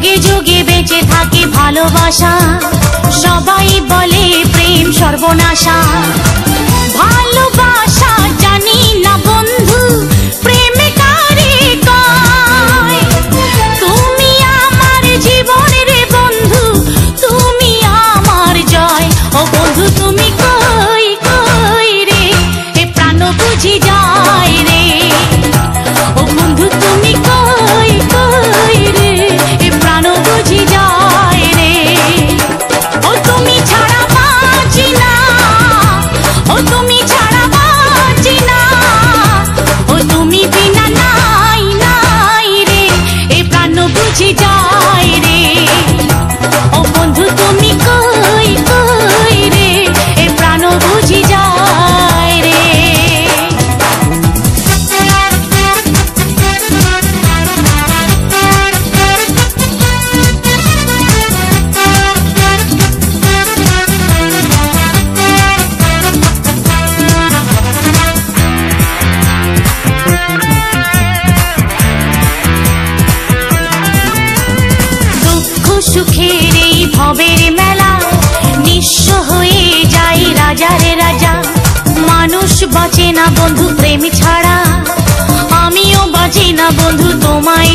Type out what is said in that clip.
যুগে যুগে বেঁচে থাকে ভালোবাসা। সবাই বলে প্রেম সর্বনাশা। ভালোবাসা জানি না বন্ধু প্রেমে কারে কয়। তুমি আমার জীবনের বন্ধু, তুমি আমার জয়। ও বন্ধু তুমি কই কই রে, এ প্রাণ বুঝি যায় রে। ও বন্ধু তুমি কই কই রে, এ প্রাণ বুঝি যায় রে। ও তুমি ছাড়া বাঁচি না, ও তুমি ছাড়া বাঁচি না। ও তুমি বিনা নাই নাই রে, এ প্রাণ বুঝি যায় রে। ও বন্ধু তুমি কই কই রে, এ প্রাণ বুঝি যায় রে। দুঃখ সুখের এই ভবের মেলা, নিঃস্ব হয়ে যায় রাজারে রাজা। মানুষ বাঁচে না বন্ধু প্রেম ছাড়া, আমিও বাঁচি না বন্ধু তোমায়